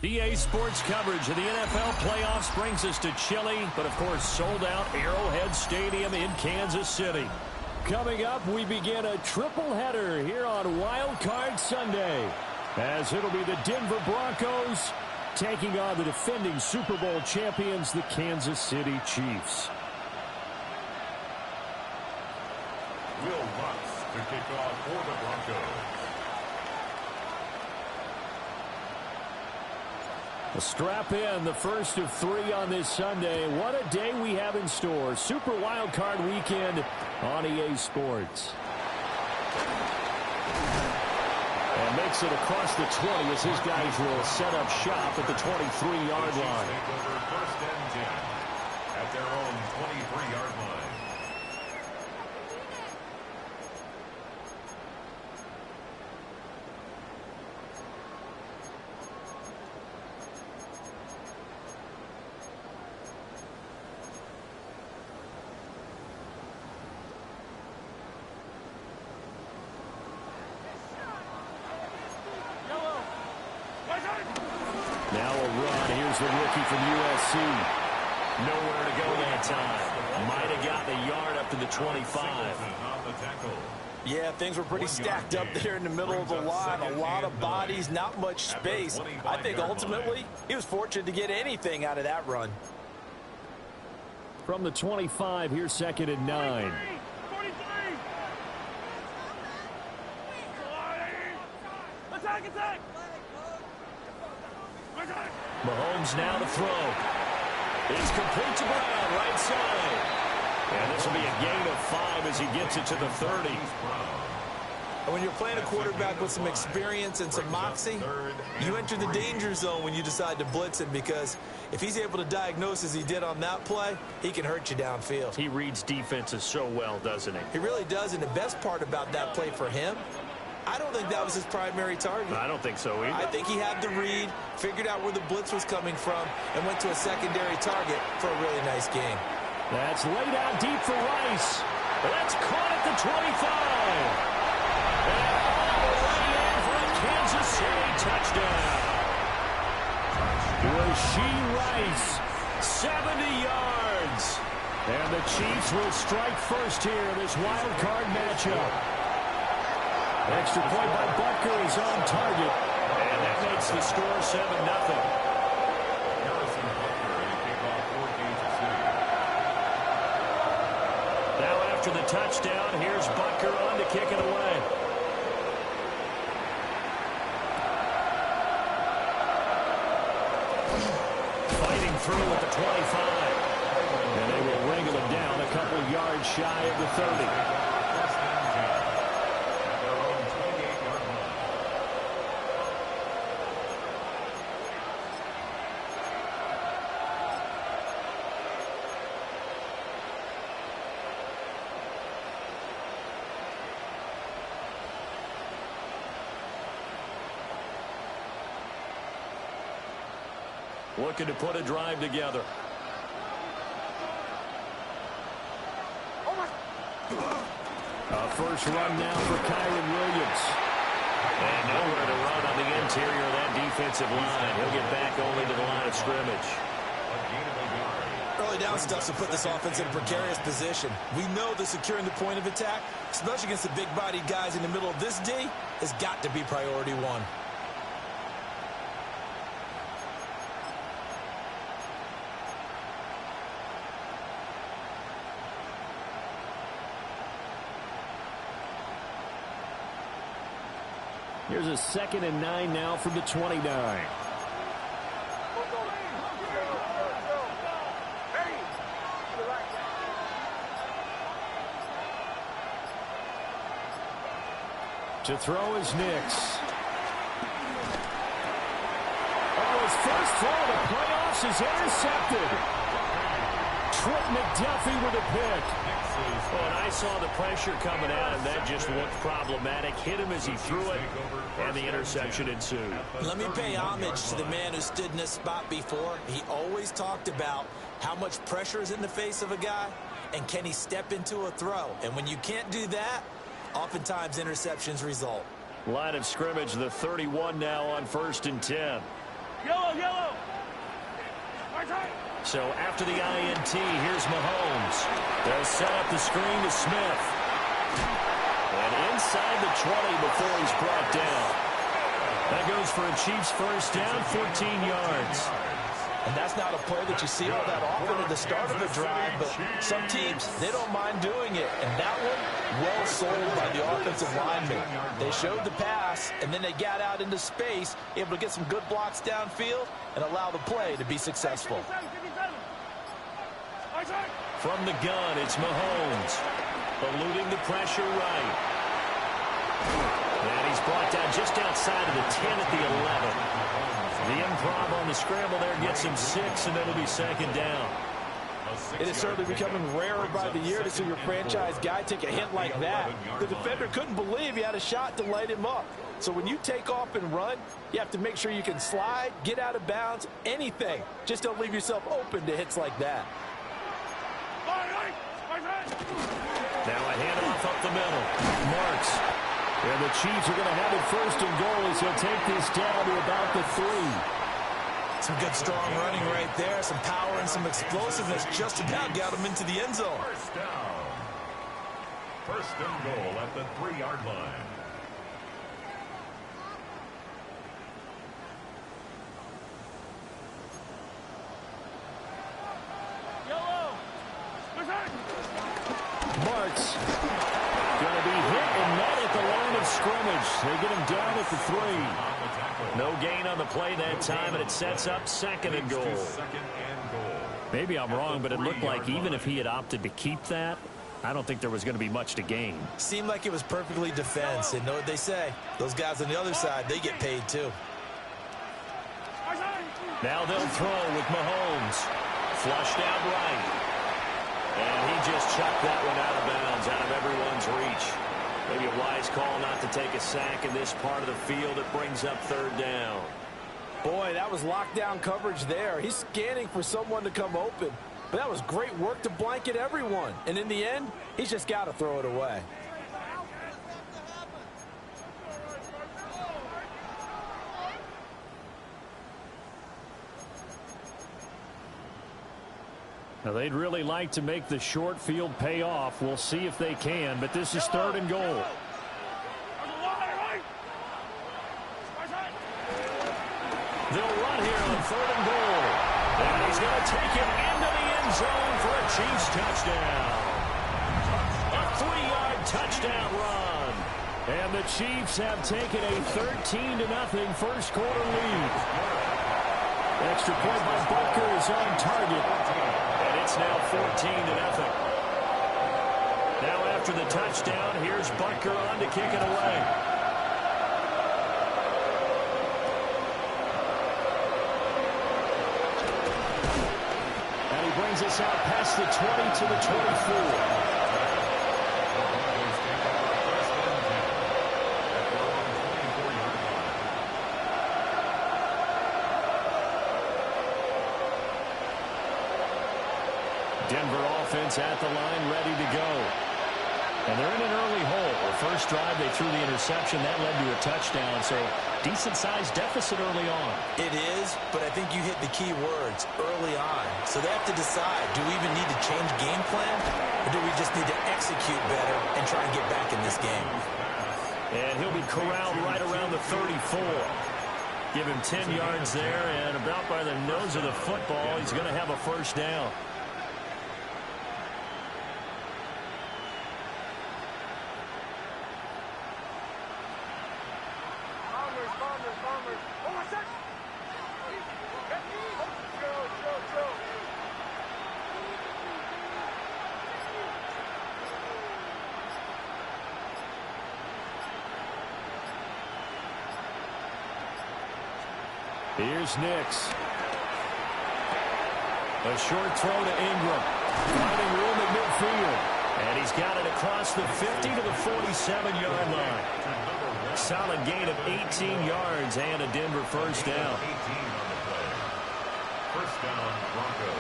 EA Sports coverage of the NFL playoffs brings us to chilly, but of course sold out Arrowhead Stadium in Kansas City. Coming up, we begin a triple header here on Wild Card Sunday, as it'll be the Denver Broncos taking on the defending Super Bowl champions, the Kansas City Chiefs. Will Lutz to kick off for the Broncos. A strap in, the first of three on this Sunday. What a day we have in store. Super Wild Card Weekend on EA Sports. And makes it across the 20 as his guys will set up shop at the 23-yard line. Take over first and 10 at their own 23-yard line. Now a run. Here's the rookie from USC. Nowhere to go that time. Might have gotten a yard up to the 25. Yeah, things were pretty stacked up there in the middle of the line. A lot of bodies, not much space. I think ultimately he was fortunate to get anything out of that run. From the 25, here's second and 9. Mahomes now to throw. It's complete to Brown, right side. And this will be a gain of 5 as he gets it to the 30. And when you're playing a quarterback with some experience and some moxie, you enter the danger zone when you decide to blitz him, because if he's able to diagnose as he did on that play, he can hurt you downfield. He reads defenses so well, doesn't he? He really does, and the best part about that play for him, I don't think that was his primary target. I don't think so either. I think he had the read, figured out where the blitz was coming from, and went to a secondary target for a really nice game. That's laid out deep for Rice. That's caught at the 25. And all the way in for a Kansas City touchdown. Rashee Rice, 70 yards. And the Chiefs will strike first here in this wild card matchup. Extra point by Butker is on target. And that makes the score 7-0. After the touchdown, here's Butker on to kick it away. Fighting through at the 25. And they will wrangle him down a couple yards shy of the 30. Looking to put a drive together. A first run now for Kyren Williams. And nowhere to run on the interior of that defensive line. He'll get back only to the line of scrimmage. Early down stuff to put this offense in a precarious position. We know that securing the point of attack, especially against the big-bodied guys in the middle of this D, has got to be priority one. Here's a 2nd and 9 now from the 29. To throw is Nix. Oh, his first throw of the playoffs is intercepted. Trent McDuffie with a pick. Oh, and I saw the pressure coming out, and that just looked problematic. Hit him as he threw it, and the interception ensued. Let me pay homage to the man who stood in this spot before. He always talked about how much pressure is in the face of a guy, and can he step into a throw. And when you can't do that, oftentimes interceptions result. Line of scrimmage, the 31 now on 1st and 10. Yellow, yellow. So after the INT, here's Mahomes. They'll set up the screen to Smith. And inside the 20 before he's brought down. That goes for a Chiefs first down, 14 yards. And that's not a play that you see all that often at the start of a drive, but some teams, they don't mind doing it. And that one, well sold by the offensive lineman. They showed the pass, and then they got out into space, able to get some good blocks downfield and allow the play to be successful. From the gun, it's Mahomes. Eluding the pressure right. And he's brought down just outside of the 10 at the 11. The improv on the scramble there gets him 6, and it'll be 2nd down. It is certainly becoming rarer by the year to see your franchise guy take a hit like that. The defender couldn't believe he had a shot to light him up. So when you take off and run, you have to make sure you can slide, get out of bounds, anything. Just don't leave yourself open to hits like that. Now a handoff up the middle. Marks. And the Chiefs are going to have it 1st and goal as he'll take this down to about the 3. Some good strong running right there. Some power and some explosiveness just about got him into the end zone. First down. 1st and goal at the 3-yard line. Yellow. Marks. Going to be hit and not at the line of scrimmage. They get him down at the 3. No gain on the play that time, and it sets up 2nd and goal. Maybe I'm wrong, but it looked like even if he had opted to keep that, I don't think there was going to be much to gain. Seemed like it was perfectly defense. And know what they say? Those guys on the other side, they get paid too. Now they'll throw with Mahomes. Flushed out right. And he just chucked that one out of bounds, out of everyone's reach. Maybe a wise call not to take a sack in this part of the field. It brings up 3rd down. Boy, that was lockdown coverage there. He's scanning for someone to come open. But that was great work to blanket everyone. And in the end, he's just got to throw it away. Now, they'd really like to make the short field pay off. We'll see if they can, but this is 3rd and goal. They'll run here on 3rd and goal. And he's going to take it into the end zone for a Chiefs touchdown. A 3-yard touchdown run. And the Chiefs have taken a 13-0 first quarter lead. Extra point by Butker is on target. And it's now 14-0. Now after the touchdown, here's Butker on to kick it away. Brings us out past the 20 to the 24. Denver offense at the line, ready to go. And they're in an early hole. The first drive, they threw the interception. That led to a touchdown, so decent-sized deficit early on. It is, but I think you hit the key words, early on. So they have to decide, do we even need to change game plan, or do we just need to execute better and try and get back in this game? And he'll be corralled right around the 34. Give him 10 yards there, and about by the nose of the football, he's going to have a first down. Here's Nix. A short throw to Ingram. Finding room at midfield. And he's got it across the 50 to the 47-yard line. Solid gain of 18 yards and a Denver first down. First down, Broncos.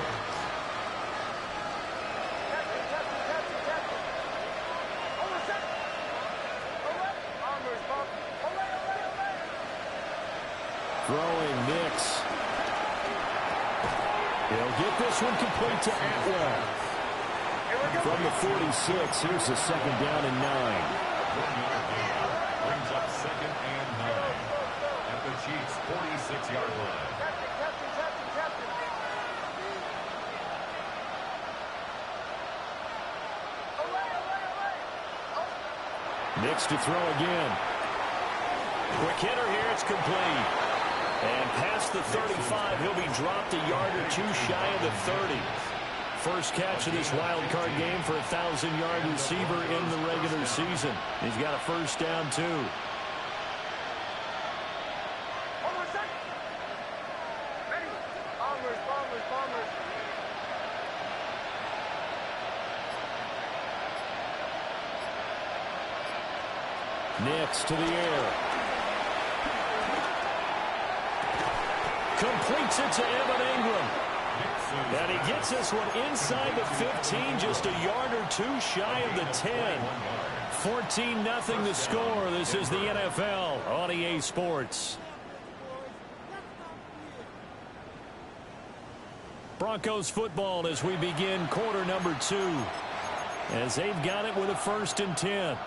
Throwing Nix. He'll get this one complete to Atwell. From the 46, here's the second down and 9. Brings up second and 9 at the Chiefs' 46-yard line. Nix to throw again. Quick hitter here, it's complete. And past the 35, he'll be dropped a yard or two shy of the 30. First catch of this wild card game for a 1,000-yard receiver in the regular season. He's got a first down, too. Nix to the air. Completes it to Evan Ingram. And he gets this one inside the 15, just a yard or two shy of the 10. 14-0 the score. This is the NFL on EA Sports. Broncos football as we begin quarter number 2. As they've got it with a 1st and 10.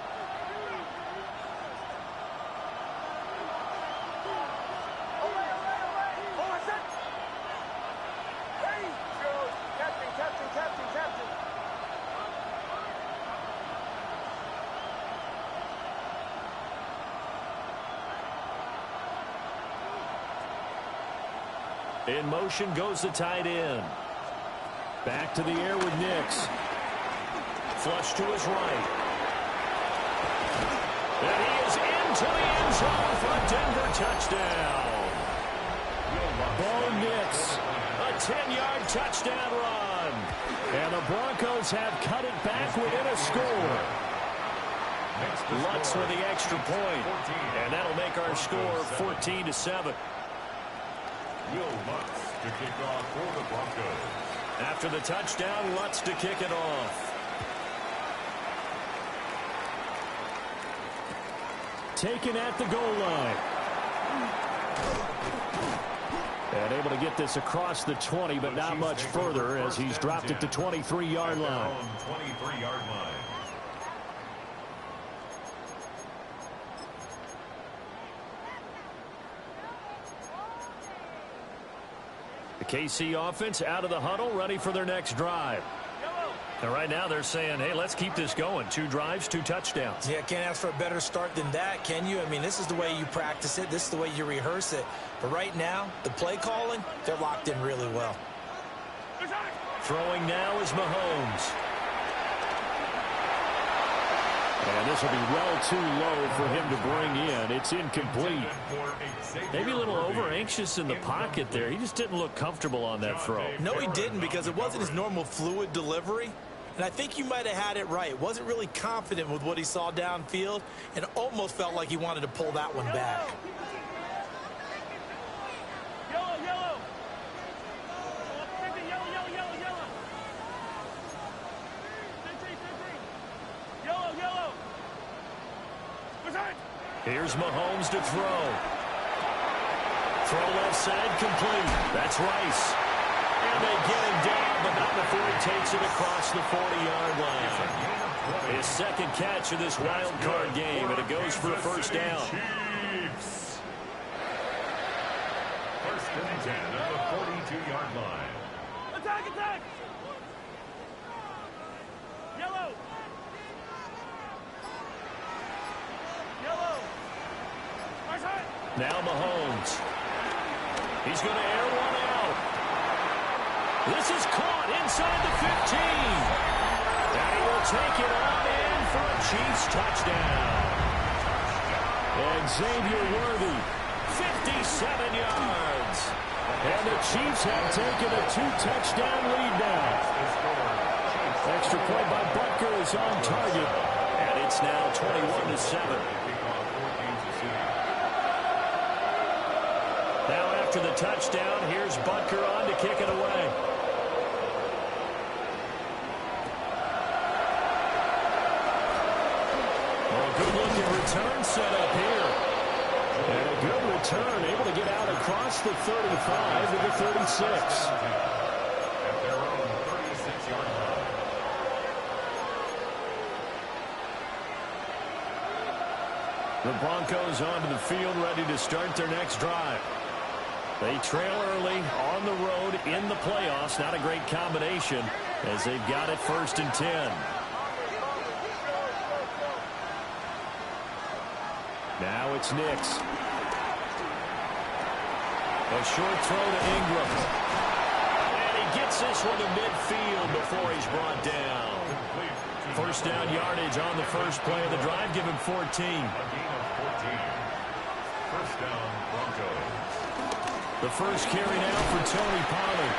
In motion goes the tight end. Back to the air with Nix. Flush to his right. And he is into the end zone for a Denver touchdown. Bo Nix, a 10-yard touchdown run. And the Broncos have cut it back within a score. Lutz with the extra point. And that'll make our score 14-7. Will Lutz to kick off for the Broncos. After the touchdown, Lutz to kick it off. Taken at the goal line. And able to get this across the 20, but not much further as he's dropped it to 23-yard line. 23-yard line. The KC offense out of the huddle, ready for their next drive. And right now they're saying, hey, let's keep this going. 2 drives, 2 touchdowns. Yeah, can't ask for a better start than that, can you? I mean, this is the way you practice it. This is the way you rehearse it. But right now, the play calling, they're locked in really well. Throwing now is Mahomes. And this will be well too low for him to bring in. It's incomplete. Maybe a little over-anxious in the pocket there. He just didn't look comfortable on that throw. No, he didn't, because it wasn't his normal fluid delivery. And I think you might have had it right. Wasn't really confident with what he saw downfield and almost felt like he wanted to pull that one back. Yellow, yellow. Yellow, yellow, yellow, yellow. 15. Yellow, yellow. Here's Mahomes to throw. Throw left side complete. That's Rice. And they get him down, but not before he takes it across the 40-yard line. His second catch of this wild card game, and it goes for a first down. Chiefs. First and 10 at the 42-yard line. Attack, attack. Yellow. Yellow. Now Mahomes. He's going to air one out. This is caught inside the 15. And he will take it on in for a Chiefs touchdown. And Xavier Worthy 57 yards. And the Chiefs have taken a 2-touchdown lead now. Extra point by Butker is on target. And it's now 21-7. Now after the touchdown, here's Butker on to kick it away. Good-looking return set up here. And a good return, able to get out across the 35 to the 36. At their own 36-yard line. The Broncos onto the field, ready to start their next drive. They trail early on the road in the playoffs. Not a great combination as they've got it 1st and 10. Now it's Nix. A short throw to Ingram. And he gets this one to midfield before he's brought down. 1st down yardage on the first play of the drive. Give him 14. A gain of 14. 1st down, Broncos. The first carry now for Tony Pollard.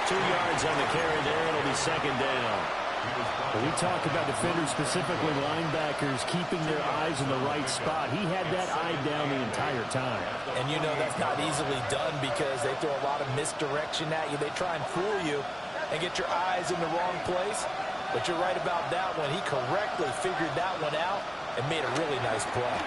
2 yards on the carry there. It'll be 2nd down. We talk about defenders, specifically linebackers, keeping their eyes in the right spot. He had that eye down the entire time. And you know that's not easily done because they throw a lot of misdirection at you. They try and fool you and get your eyes in the wrong place. But you're right about that one. He correctly figured that one out and made a really nice play.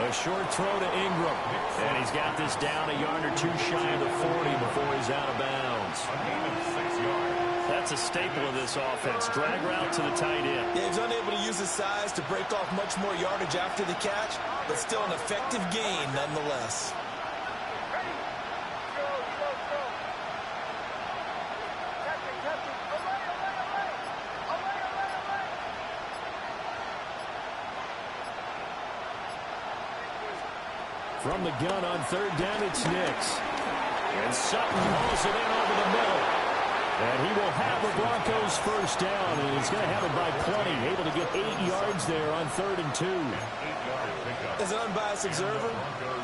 A short throw to Ingram. And he's got this down a yard or 2 shy of the 40 before he's out of bounds. A gain of 6 yards. That's a staple of this offense. Drag route to the tight end. Yeah, he's unable to use his size to break off much more yardage after the catch, but still an effective gain nonetheless. From the gun on 3rd down, it's Nix. And Sutton hauls it in over the middle. And he will have the Broncos 1st down, and he's going to have it by plenty. Able to get 8 yards there on 3rd and 2. As an unbiased observer,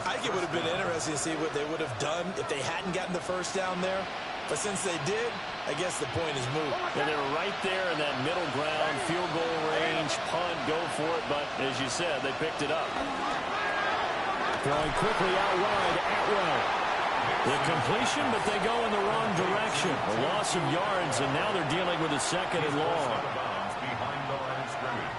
I think it would have been interesting to see what they would have done if they hadn't gotten the 1st down there. But since they did, I guess the point is moot. And they were right there in that middle ground, field goal range, punt, go for it. But as you said, they picked it up. Throwing quickly out wide, Atwell. The completion, but they go in the wrong direction. A loss of yards, and now they're dealing with a 2nd and long. Behind the line of scrimmage.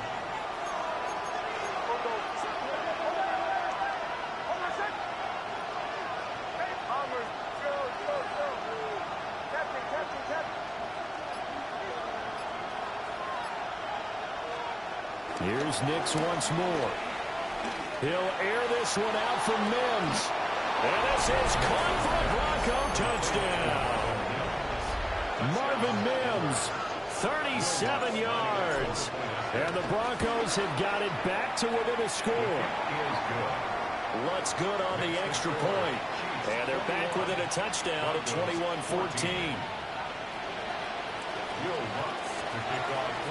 Here's Nix once more. He'll air this one out for Mims. And this is caught for a Bronco touchdown. Marvin Mims, 37 yards. And the Broncos have got it back to within a score. Lutz good on the extra point. And they're back within a touchdown at 21-14.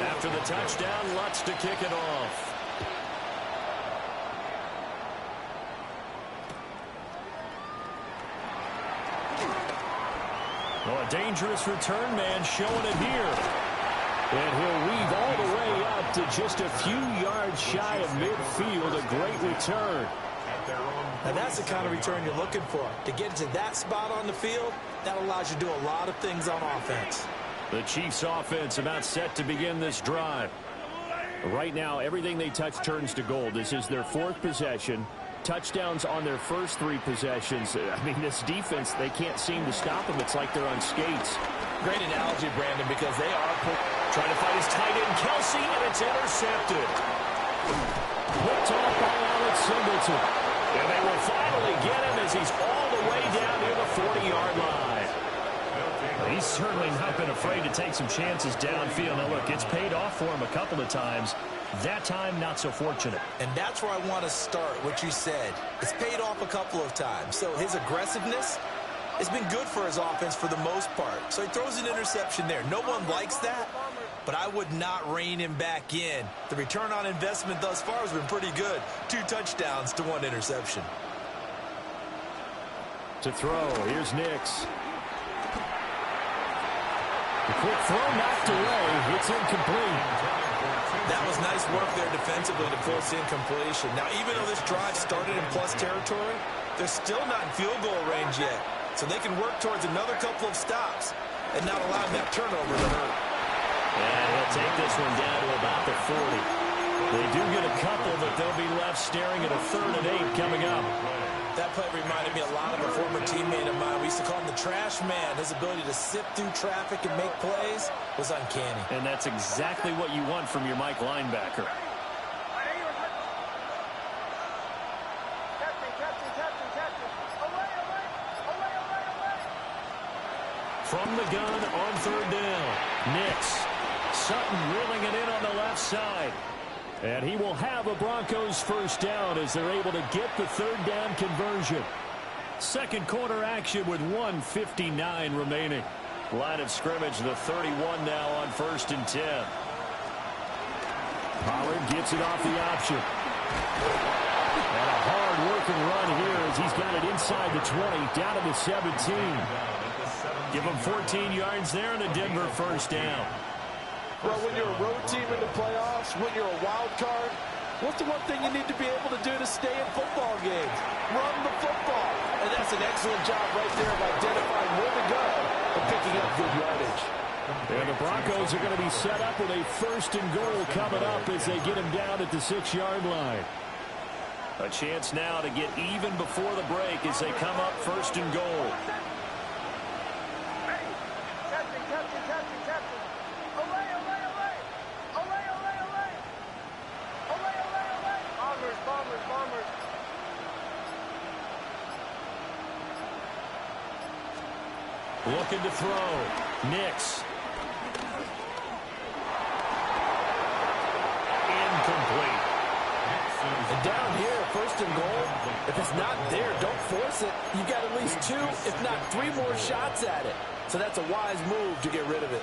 After the touchdown, Lutz to kick it off. Well, a dangerous return man showing it here. And he'll weave all the way up to just a few yards shy of midfield. A great return. And that's the kind of return you're looking for. To get to that spot on the field, that allows you to do a lot of things on offense. The Chiefs offense about set to begin this drive. Right now, everything they touch turns to gold. This is their 4th possession. Touchdowns on their first 3 possessions. I mean, this defense, they can't seem to stop them. It's like they're on skates. Great analogy, Brandon, because they are trying to fight his tight end, Kelsey, and it's intercepted. Picked off by Alex Singleton. And they will finally get him as he's all the way down near the 40-yard line. He's certainly not been afraid to take some chances downfield. Now, look, it's paid off for him a couple of times. That time, not so fortunate. And that's where I want to start, what you said. It's paid off a couple of times. So his aggressiveness, It's been good for his offense for the most part. So he throws an interception there. No one likes that, but I would not rein him back in. The return on investment thus far has been pretty good. 2 touchdowns to 1 interception. To throw, here's Nix. The quick throw knocked away. It's incomplete. That was nice work there defensively to force incompletion. Now, even though this drive started in plus territory, they're still not in field goal range yet. So they can work towards another couple of stops and not allow that turnover to hurt. And he'll take this one down to about the 40. They do get a couple, but they'll be left staring at a 3rd and 8 coming up. That play reminded me a lot of a former teammate of mine. We used to call him the trash man. His ability to sift through traffic and make plays was uncanny. And that's exactly what you want from your Mike linebacker. From the gun on 3rd down. Nix. Sutton reeling it in on the left side. And he will have a Broncos 1st down as they're able to get the 3rd down conversion. Second quarter action with 1:59 remaining. Line of scrimmage, the 31 now on 1st and 10. Pollard gets it off the option. And a hard-working run here as he's got it inside the 20, down to the 17. Give him 14 yards there and a Denver 1st down. Well, when you're a road team in the playoffs, when you're a wild card, what's the one thing you need to be able to do to stay in football games? Run the football. And that's an excellent job right there of identifying where to go and picking up good yardage. And the Broncos are going to be set up with a 1st and goal coming up as they get him down at the 6-yard line. A chance now to get even before the break as they come up 1st and goal. Looking to throw. Nix. Incomplete. And down here, 1st and goal, if it's not there, don't force it. You've got at least 2, if not 3 more shots at it. So that's a wise move to get rid of it.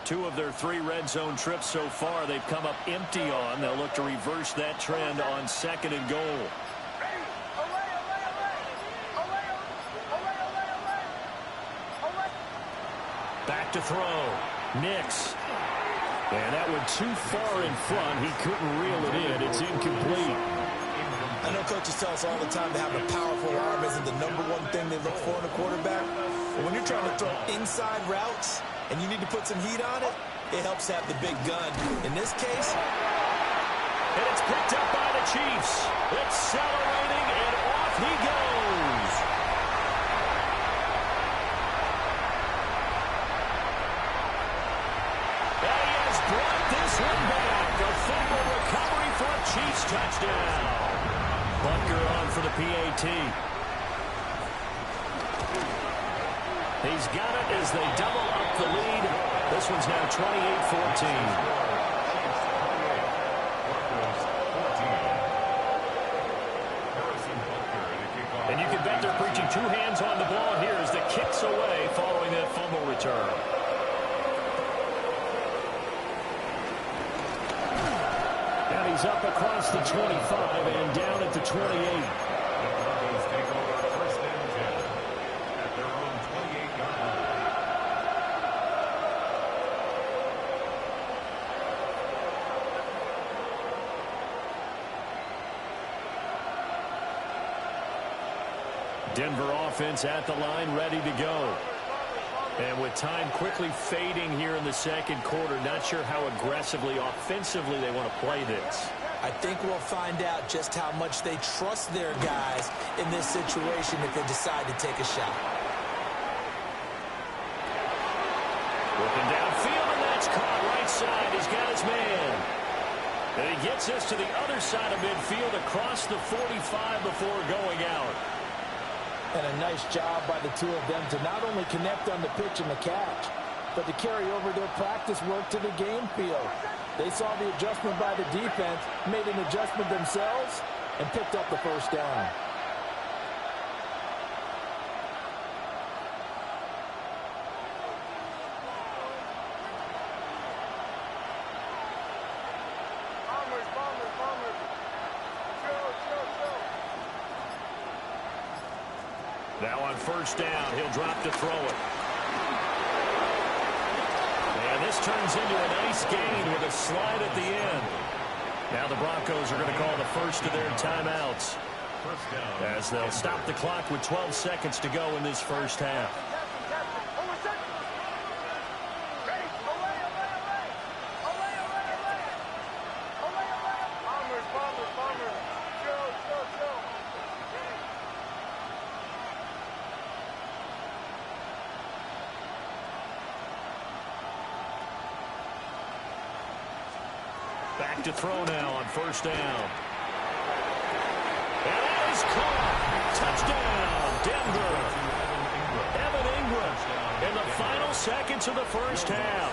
Two of their 3 red zone trips so far they've come up empty on. They'll look to reverse that trend on 2nd and goal. Back to throw. Nix. And that went too far in front. He couldn't reel it in. It's incomplete. I know coaches tell us all the time that having a powerful arm isn't the #1 thing they look for in a quarterback. But when you're trying to throw inside routes and you need to put some heat on it, it helps have the big gun. In this case, and it's picked up by the Chiefs. Accelerating, and off he goes. And he has brought this one back. A fumble recovery for a Chiefs touchdown. Butker on for the PAT. He's got it as they double up the lead. This one's now 28-14. And you can bet they're preaching 2 hands on the ball here as the kick's away following that fumble return. And he's up across the 25 and down at the 28. Denver offense at the line, ready to go. And with time quickly fading here in the second quarter, not sure how aggressively, offensively they want to play this. I think we'll find out just how much they trust their guys in this situation if they decide to take a shot. Looking downfield, and that's caught right side. He's got his man. And he gets us to the other side of midfield across the 45 before going out. And a nice job by the two of them to not only connect on the pitch and the catch, but to carry over their practice work to the game field. They saw the adjustment by the defense, made an adjustment themselves, and picked up the first down. Now on first down, he'll drop to throw it. And this turns into a nice gain with a slide at the end. Now the Broncos are going to call the first of their timeouts, as they'll stop the clock with 12 seconds to go in this first half. Back to throw now on first down. And that is caught. Touchdown, Denver. Evan Ingram in the final seconds of the first half.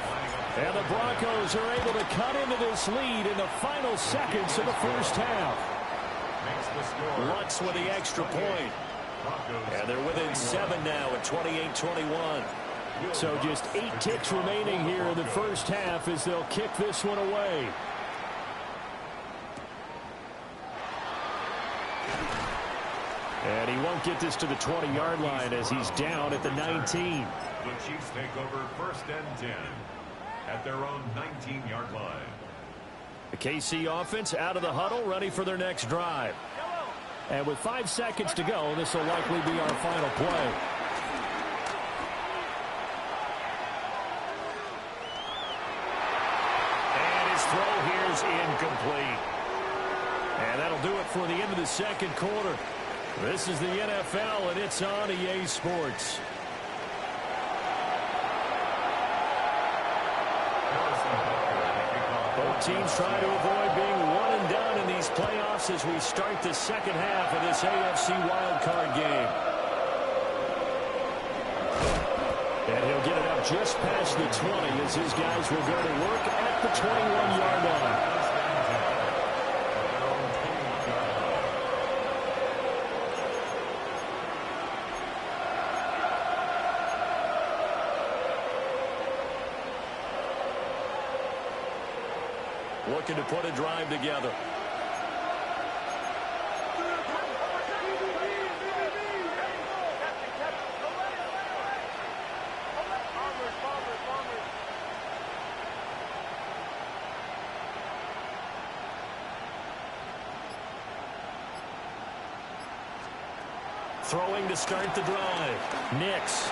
And the Broncos are able to cut into this lead in the final seconds of the first half. Lutz with the extra point. And they're within 7 now at 28-21. So just 8 ticks remaining here in the first half as they'll kick this one away. And he won't get this to the 20-yard line as he's down at the 19. The Chiefs take over first and 10 at their own 19-yard line. The KC offense out of the huddle, ready for their next drive. And with 5 seconds to go, this will likely be our final play. And his throw here is incomplete. And that'll do it for the end of the second quarter. This is the NFL, and it's on EA Sports. Both teams try to avoid being one and done in these playoffs as we start the second half of this AFC wildcard game. And he'll get it up just past the 20 as his guys will go to work at the 21-yard line. Looking to put a drive together. Throwing to start the drive. Nix.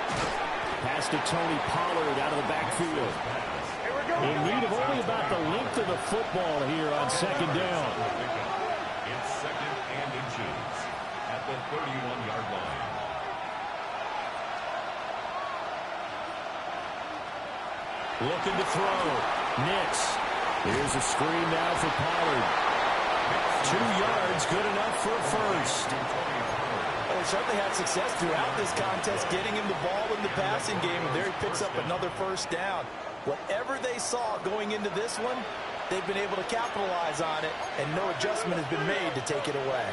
Pass to Tony Pollard out of the backfield. In need of only about the length of the football here on second down. It's second and inches at the 31-yard line. Looking to throw. Nix. Here's a screen now for Pollard. 2 yards, good enough for a first. Well, he certainly had success throughout this contest, getting him the ball in the passing game, and there he picks up another first down. Whatever they saw going into this one, they've been able to capitalize on it, and no adjustment has been made to take it away.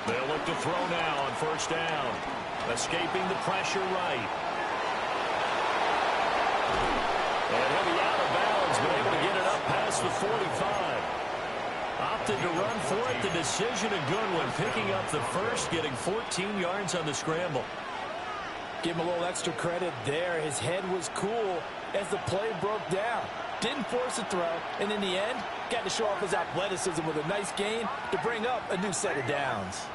They'll look to throw now on first down. Escaping the pressure right. And he'll be out of bounds, but able to get it up past the 45. Opted to run for it. The decision a good one. Picking up the first, getting 14 yards on the scramble. Give him a little extra credit there. His head was cool as the play broke down. Didn't force a throw, and in the end, got to show off his athleticism with a nice gain to bring up a new set of downs.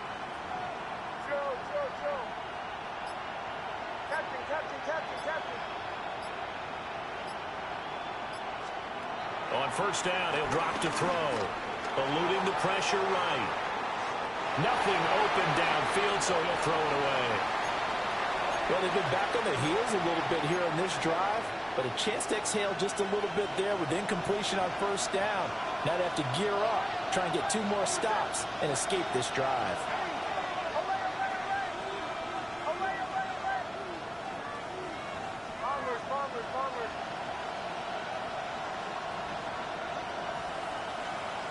On first down, he'll drop to throw. Eluding the pressure right. Nothing open downfield, so he'll throw it away. Well, they've been back on their heels a little bit here in this drive, but a chance to exhale just a little bit there with incompletion on first down. Now they have to gear up, try and get 2 more stops, and escape this drive.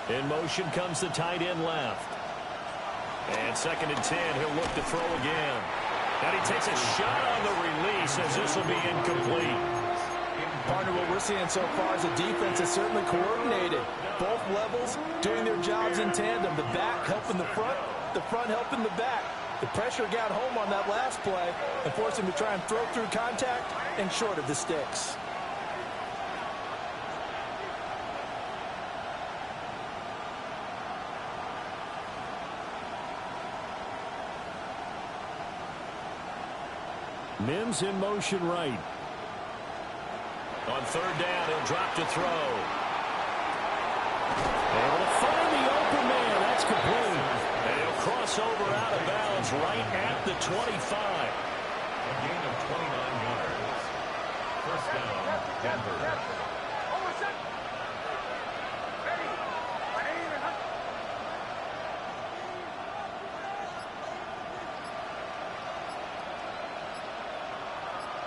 In motion comes the tight end left. And 2nd and 10, he'll look to throw again. And he takes a shot on the release as this will be incomplete. Partner, what we're seeing so far is the defense is certainly coordinated. Both levels doing their jobs in tandem. The back helping the front helping the back. The pressure got home on that last play and forced him to try and throw through contact and short of the sticks. Mims in motion right. On 3rd down, he'll drop to throw. Able to find the open man. That's complete. And he'll cross over out of bounds right at the 25. A gain of 29 yards. First down, Denver.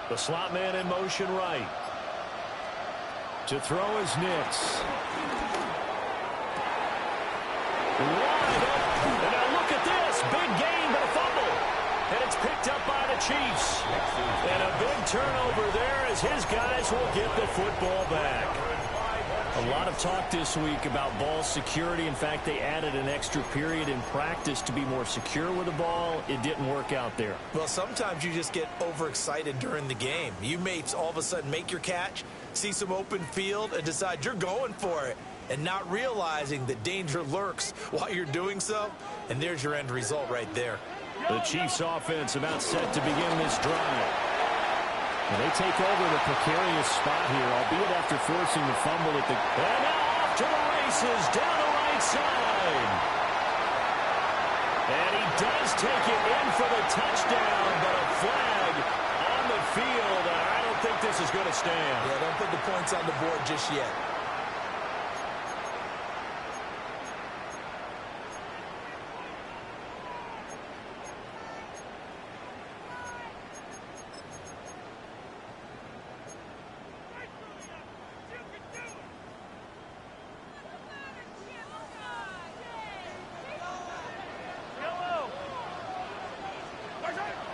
The slot man in motion right. To throw is Nix. Wide open. And now look at this. Big gain, but a fumble. And it's picked up by the Chiefs. And a big turnover there as his guys will get the football back. A lot of talk this week about ball security. In fact, they added an extra period in practice to be more secure with the ball. It didn't work out there. Well, sometimes you just get overexcited during the game. You may all of a sudden make your catch, see some open field, and decide you're going for it, and not realizing that danger lurks while you're doing so. And there's your end result right there. The Chiefs offense about set to begin this drive. And they take over the precarious spot here, albeit after forcing the fumble at the... And now off to the races down the right side. And he does take it in for the touchdown, but a flag on the field. I don't think this is going to stand. Yeah, don't put the points on the board just yet.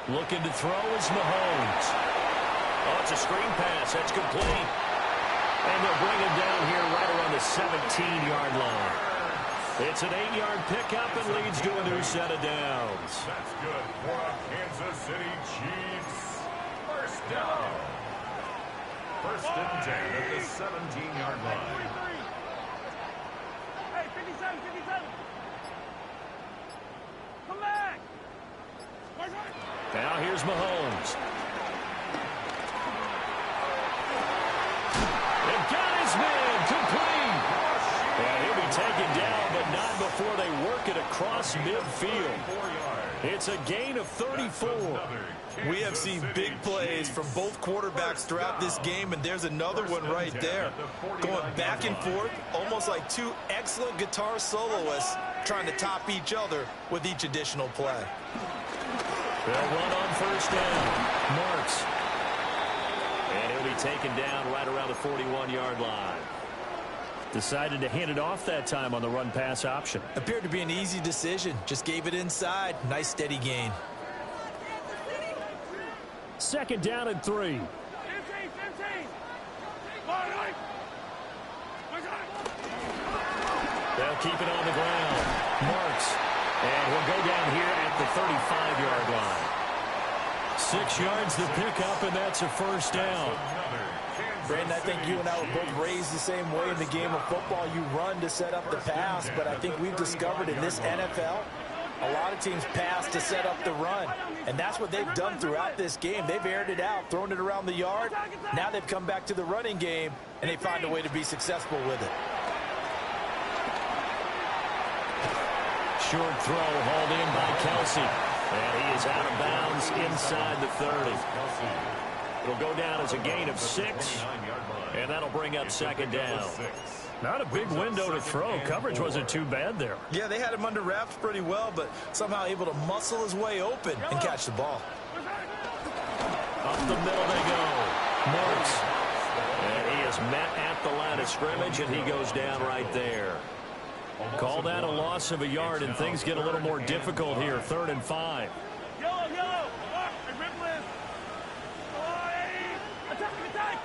Looking to throw is Mahomes. Oh, it's a screen pass. That's complete. And they'll bring him down here right around the 17-yard line. It's an 8-yard pickup and leads to a new set of downs. That's good for a Kansas City Chiefs. First down. 1st and 10 at the 17-yard line. Hey, 57, 57. Come back. Now here's Mahomes. They've got his man complete. And he'll be taken down, but not before they work it across midfield. It's a gain of 34. We have seen big plays from both quarterbacks throughout this game, and there's another one right there. Going back and forth, almost like 2 excellent guitar soloists trying to top each other with each additional play. They'll run on 1st down. Marks. And he'll be taken down right around the 41-yard line. Decided to hand it off that time on the run-pass option. Appeared to be an easy decision. Just gave it inside. Nice steady gain. 2nd down and 3. 15, 15. They'll keep it on the ground. Marks. And he'll go down here at the 35-yard line. 6 yards the pickup, and that's a 1st down. Brandon, I think you and I were both raised the same way in the game of football. You run to set up the pass, but I think we've discovered in this NFL, a lot of teams pass to set up the run. And that's what they've done throughout this game. They've aired it out, thrown it around the yard. Now they've come back to the running game, and they find a way to be successful with it. Short throw hauled in by Kelsey. And he is out of bounds inside the 30. It'll go down as a gain of 6, and that'll bring up second down. Not a big window to throw. Coverage wasn't too bad there. Yeah, they had him under wraps pretty well, but somehow able to muscle his way open and catch the ball. Up the middle they go. Marks. And he is met at the line of scrimmage, and he goes down right there. Call that a loss of a yard, and things get a little more difficult here. 3rd and 5. Yellow, yellow. Attack, attack.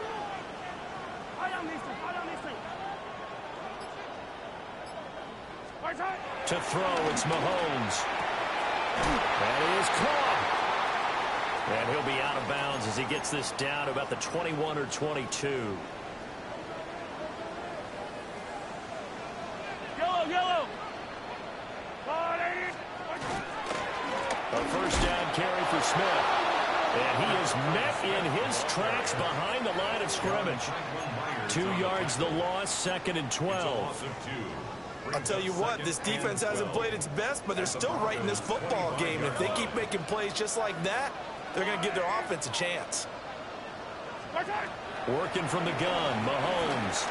High on these two. To throw, it's Mahomes. That is caught. And he'll be out of bounds as he gets this down to about the 21 or 22. Yellow. A first down carry for Smith. And he is met in his tracks behind the line of scrimmage. 2 yards the loss, 2nd and 12. I'll tell you what, this defense hasn't played its best, but they're still right in this football game. If they keep making plays just like that, they're going to give their offense a chance. Working from the gun, Mahomes.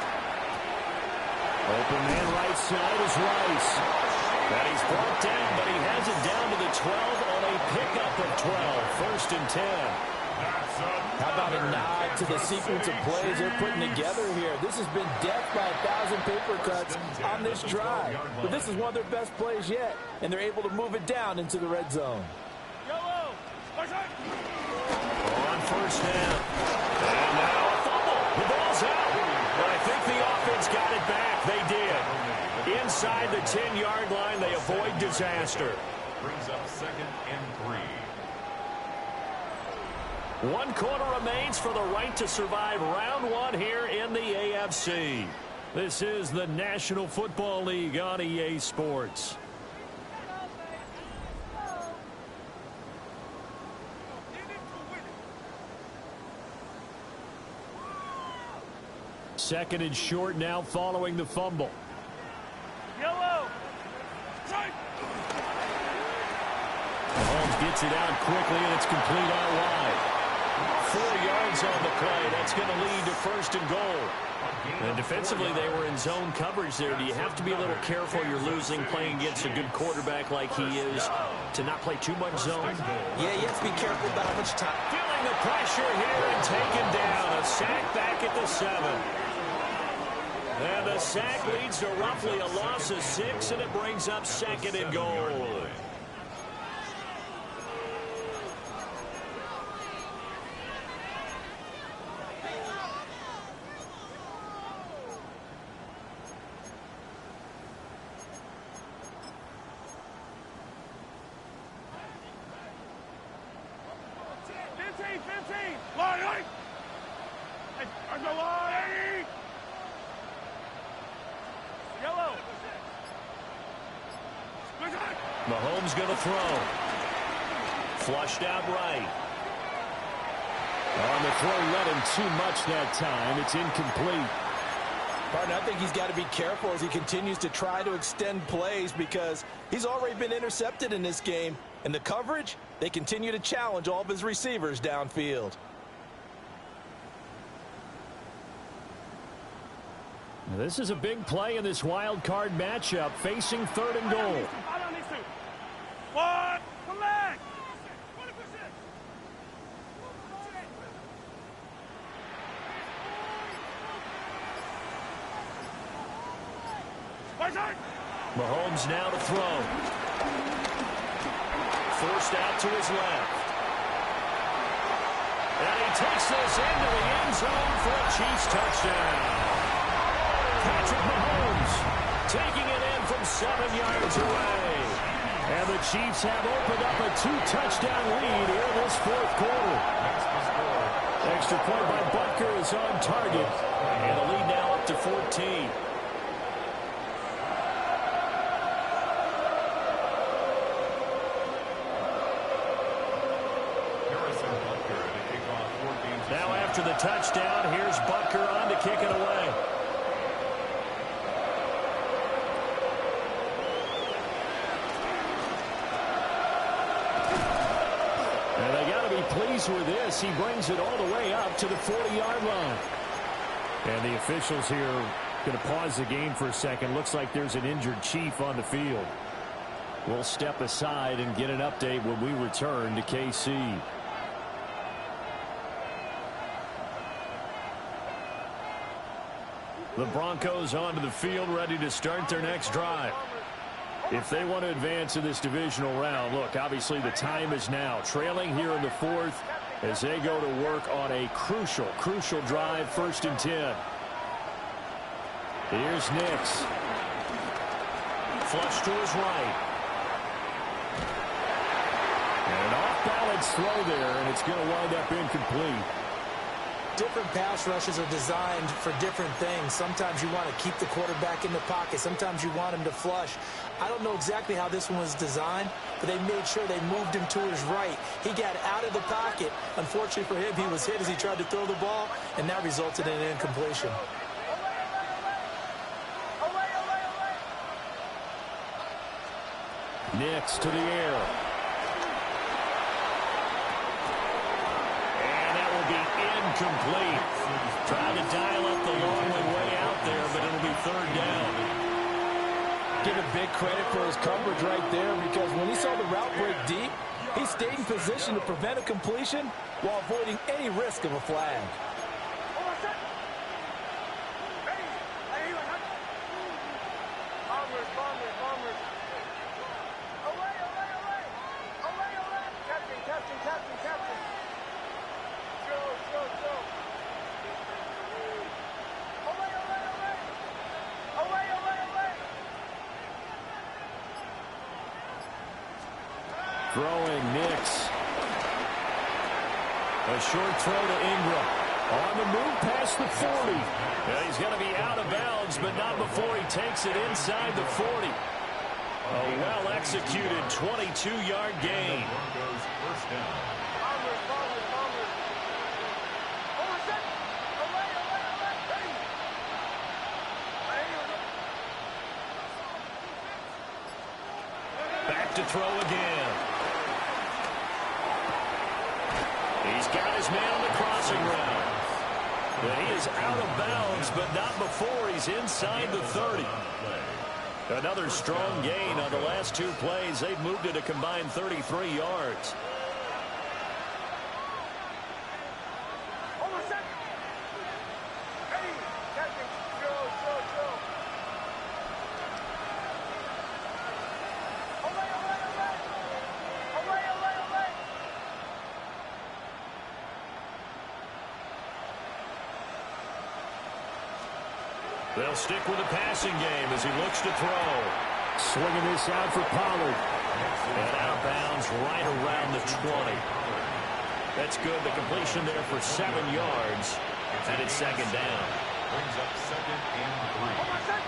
Open man right side is Rice. And he's brought down, but he has it down to the 12 on a pickup of 12. 1st and 10. How about a nod to the sequence of plays they're putting together here? This has been death by 1,000 paper cuts on this drive. But this is one of their best plays yet, and they're able to move it down into the red zone. Yellow. On first down. And now a fumble. The ball's out. But I think the offense got it back. They did. Inside the 10-yard line, they avoid disaster. Brings up 2nd and 3. 1 quarter remains for the right to survive round 1 here in the AFC. This is the National Football League on EA Sports. Second and short now following the fumble. Yellow. Mahomes gets it out quickly, and it's complete out wide. 4 yards on the play. That's going to lead to 1st and goal. And defensively, they were in zone coverage there. Do you have to be a little careful? You're losing playing against a good quarterback like he is to not play too much zone? Yeah, you have to be careful about how much time. Feeling the pressure here and taken down. A sack back at the 7. And the sack leads to roughly a loss of 6, and it brings up 2nd and goal. Mahomes going to throw. Flushed out right. On the throw, let him too much that time. It's incomplete. Partner, I think he's got to be careful as he continues to try to extend plays because he's already been intercepted in this game. And the coverage, they continue to challenge all of his receivers downfield. This is a big play in this wild card matchup, facing 3rd and goal. One, come back. Mahomes now to throw. Forced out to his left. And he takes this into the end zone for a Chiefs touchdown. Patrick Mahomes taking it in from 7 yards away. And the Chiefs have opened up a 2-touchdown lead here in this 4th quarter. Extra point by Butker is on target. And the lead now up to 14. Now after the touchdown, here's Butker on to kick it away. pleased with this. He brings it all the way up to the 40-yard line. And the officials here going to pause the game for a second. Looks like there's an injured Chief on the field. We'll step aside and get an update when we return to KC. The Broncos onto the field, ready to start their next drive. If they want to advance in this divisional round, look, obviously the time is now. Trailing here in the fourth as they go to work on a crucial drive, 1st and 10. Here's Nix. Flush to his right. And an off-balance throw there, and it's going to wind up incomplete. Different pass rushes are designed for different things. Sometimes you want to keep the quarterback in the pocket. Sometimes you want him to flush. I don't know exactly how this one was designed, but they made sure they moved him to his right. He got out of the pocket. Unfortunately for him, he was hit as he tried to throw the ball, and that resulted in an incompletion. Nix to the air. Incomplete. Trying to dial up the long way out there, but it'll be 3rd down. Give him big credit for his coverage right there, because when he saw the route break deep, he stayed in position to prevent a completion while avoiding any risk of a flag. Throwing Nix. A short throw to Ingram. On the move past the 40. And he's going to be out of bounds, but not before he takes it inside the 40. A well-executed 22-yard gain. Back to throw again. He's got his man on the crossing route. But he is out of bounds, but not before he's inside the 30. Another strong gain on the last 2 plays. They've moved it a combined 33 yards. They'll stick with the passing game as he looks to throw. Swinging this out for Pollard. And out of bounds right around the 20. That's good. The completion there for 7 yards. And it's 2nd down. Brings up 2nd and 3.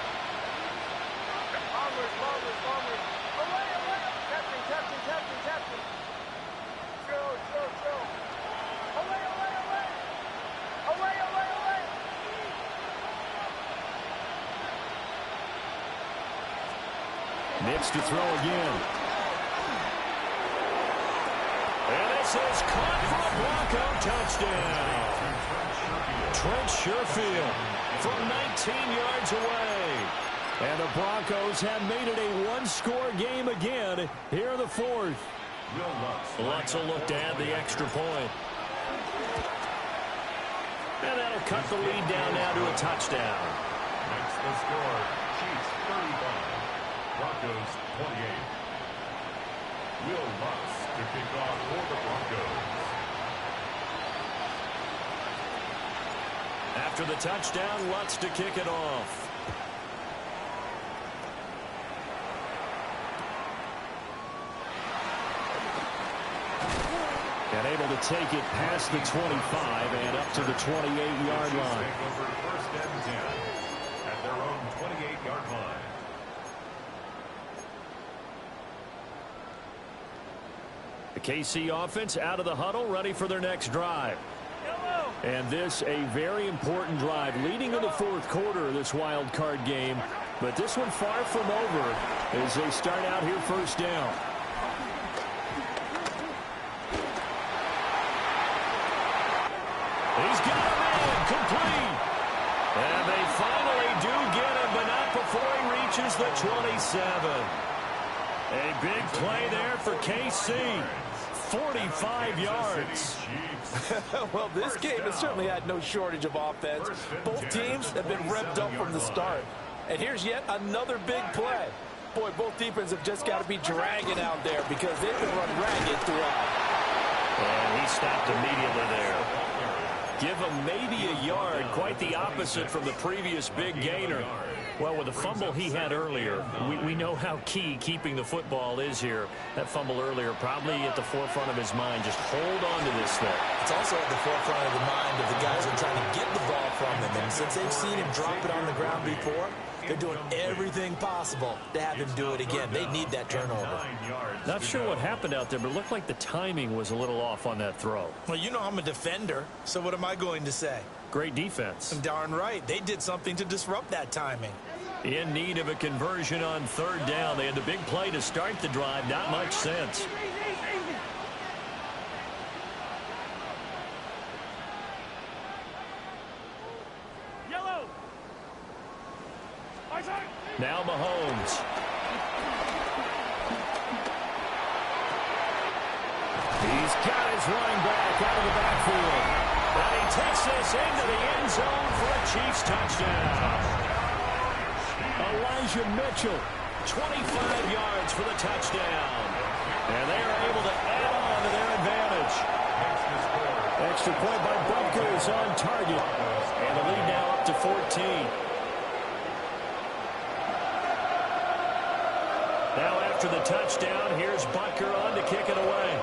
Nix to throw again. And this is caught for a Bronco touchdown. Trent Sherfield from 19 yards away. And the Broncos have made it a 1-score game again here in the 4th. Lutz will look to add the extra point. And that'll cut the lead down now to a touchdown. Makes the score. Chiefs 35. Broncos 28. Will Lutz to kick off for the Broncos. After the touchdown, Lutz to kick it off. And able to take it past the 25 and up to the 28-yard line. Take over 1st and 10 at their own 28-yard line. The KC offense out of the huddle, ready for their next drive. And this a very important drive leading in the 4th quarter of this wild card game. But this one far from over as they start out here 1st down. do get him, but not before he reaches the 27. A big play there for KC. 45 yards. Well, this game has certainly had no shortage of offense. Both teams have been revved up from the start. And here's yet another big play. Boy, both defenses have just got to be dragging out there because they've been run ragged throughout. And he stopped immediately there. Give him maybe a yard, quite the opposite from the previous big gainer. Well, with the fumble he had earlier, we know how key keeping the football is here. That fumble earlier probably at the forefront of his mind. Just hold on to this thing. It's also at the forefront of the mind of the guys who are trying to get the ball from him. And since they've seen him drop it on the ground before, they're doing everything possible to have him do it again. They need that turnover. Not sure what happened out there, but it looked like the timing was a little off on that throw. Well, you know I'm a defender, so what am I going to say? Great defense. Darn right. They did something to disrupt that timing. In need of a conversion on third down. They had the big play to start the drive. Not much sense. Yellow. Now Mahomes. He's got his running back out of the backfield. And he takes this into the end zone for a Chiefs touchdown. Elijah Mitchell, 25 yards for the touchdown. And they are able to add on to their advantage. Extra point by Butker is on target. And the lead now up to 14. Now after the touchdown, here's Butker on to kick it away.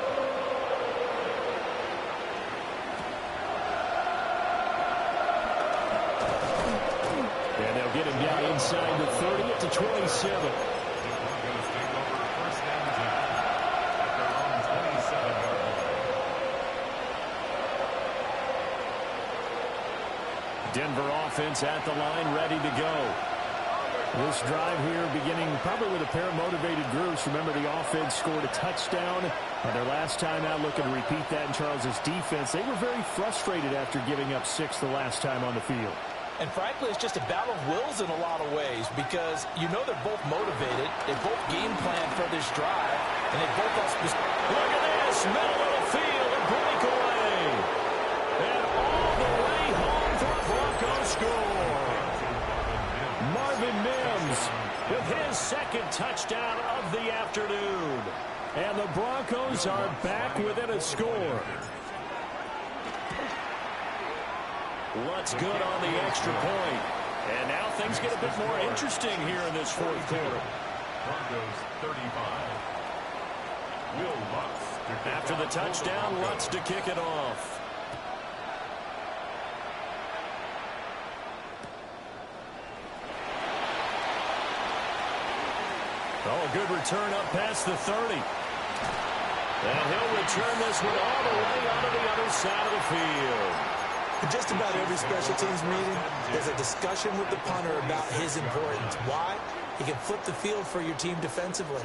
And they'll get him down inside the 30 to 27. Denver offense at the line, ready to go. This drive here beginning probably with a pair of motivated groups. Remember, the offense scored a touchdown on their last time out. Looking to repeat that in Charles's defense. They were very frustrated after giving up 6 the last time on the field. And frankly, it's just a battle of wills in a lot of ways because you know they're both motivated. They both game plan for this drive. And they both have look at this. Middle of the field. A breakaway. And all the way home for a Broncos score. Marvin Mims with his second touchdown of the afternoon. And the Broncos are back within a score. What's good on the extra point. And now things get a bit more interesting here in this fourth quarter. Broncos 35. Will Lutz. After the touchdown, Lutz to kick it off. Oh, a good return up past the 30. And he'll return this one all the way onto the other side of the field. In just about every special teams meeting, there's a discussion with the punter about his importance. Why? He can flip the field for your team defensively,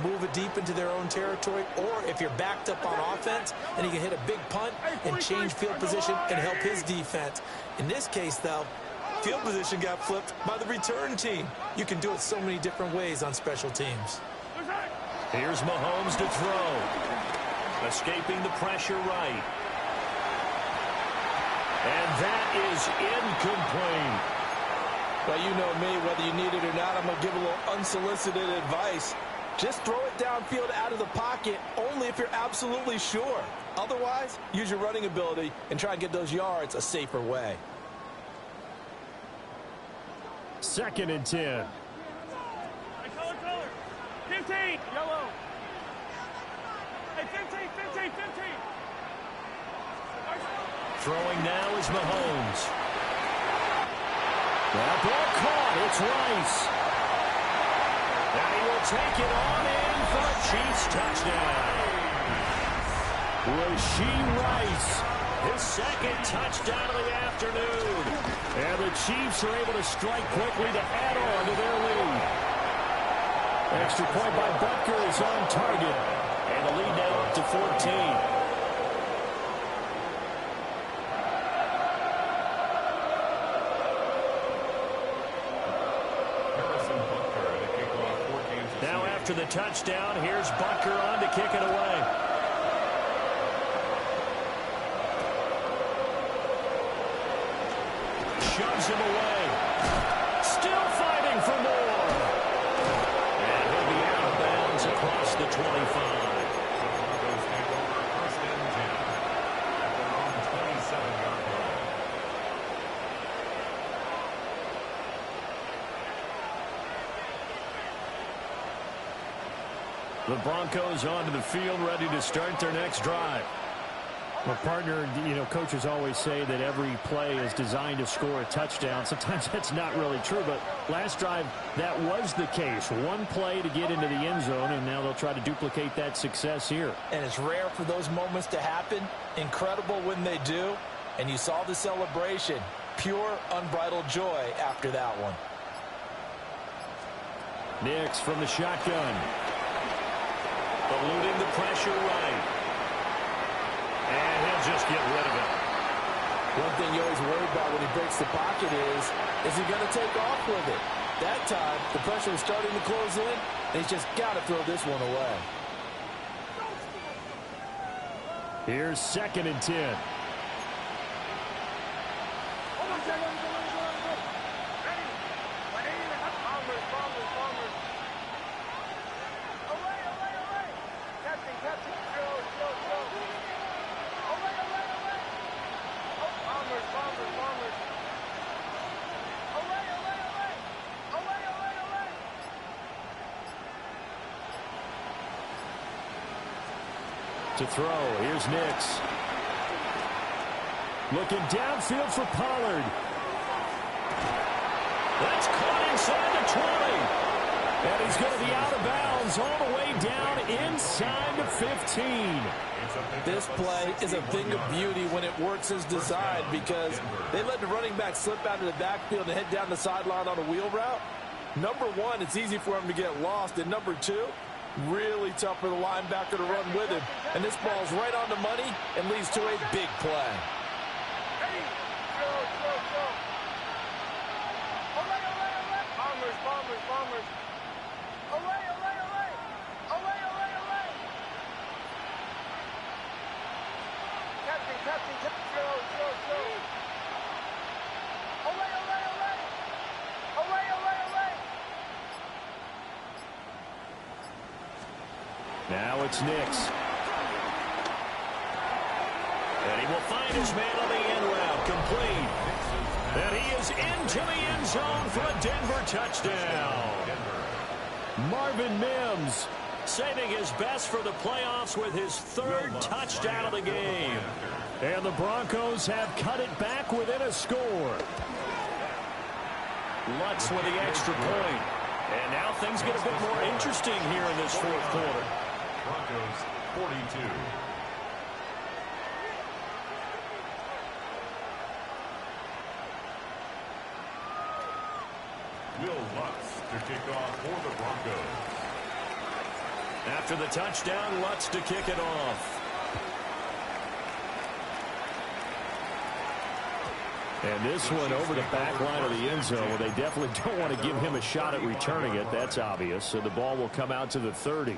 move it deep into their own territory, or if you're backed up on offense, then he can hit a big punt and change field position and help his defense. In this case, though, field position got flipped by the return team. You can do it so many different ways on special teams. Here's Mahomes to throw. Escaping the pressure right. And that is incomplete. Well, you know me, whether you need it or not, I'm going to give a little unsolicited advice. Just throw it downfield out of the pocket only if you're absolutely sure. Otherwise, use your running ability and try and get those yards a safer way. 2nd and 10. Color. 15. Yellow. Hey, 15. Throwing now is Mahomes. That ball caught. It's Rice. And he will take it on in for a Chiefs touchdown. Rashee Rice, his second touchdown of the afternoon. And the Chiefs are able to strike quickly to add on to their lead. Extra point by Butker is on target. And the lead now up to 14. After the touchdown, here's Butker on to kick it away. Shoves him away. Still fighting for more. And he'll be out of bounds across the 25. The Broncos onto the field, ready to start their next drive. Well, partner, you know, coaches always say that every play is designed to score a touchdown. Sometimes that's not really true, but last drive, that was the case. One play to get into the end zone, and now they'll try to duplicate that success here. And it's rare for those moments to happen. Incredible when they do. And you saw the celebration. Pure, unbridled joy after that one. Nix from the shotgun. Eluding the pressure right. And he'll just get rid of it. One thing you always worry about when he breaks the pocket is he going to take off with it? That time, the pressure was starting to close in, and he's just got to throw this one away. Here's 2nd and 10. To throw, here's Nix. Looking downfield for Pollard. That's caught inside the 20. And he's going to be out of bounds all the way down inside the 15. This play is a thing of beauty when it works as designed because they let the running back slip out of the backfield and head down the sideline on a wheel route. Number one, it's easy for him to get lost. And number two, really tough for the linebacker to run with him. And this ball's right on the money and leads to a big play. Now it's Nix. And he will find his man on the end route, complete. And he is into the end zone for a Denver touchdown. Marvin Mims saving his best for the playoffs with his 3rd touchdown of the game. And the Broncos have cut it back within a score. Lutz with the extra point. And now things get a bit more interesting here in this 4th quarter. Broncos 42. Will Lutz to kick off for the Broncos. After the touchdown, Lutz to kick it off. And this one over the back line of the end zone. Well, they definitely don't want to give him a shot at returning it. That's obvious. So the ball will come out to the 30.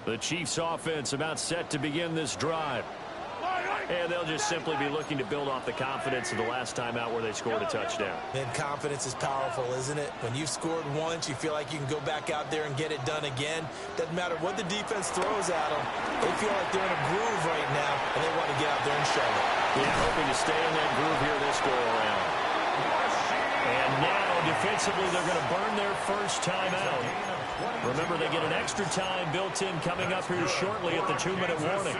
The Chiefs offense about set to begin this drive. And they'll just simply be looking to build off the confidence of the last time out where they scored a touchdown. And confidence is powerful, isn't it? When you've scored once, you feel like you can go back out there and get it done again. Doesn't matter what the defense throws at them. They feel like they're in a groove right now, and they want to get out there and show it. Yeah, hoping to stay in that groove here this go-around. And now, defensively, they're going to burn their first time out. Remember, they get an extra time built in coming up here shortly at the 2-minute warning.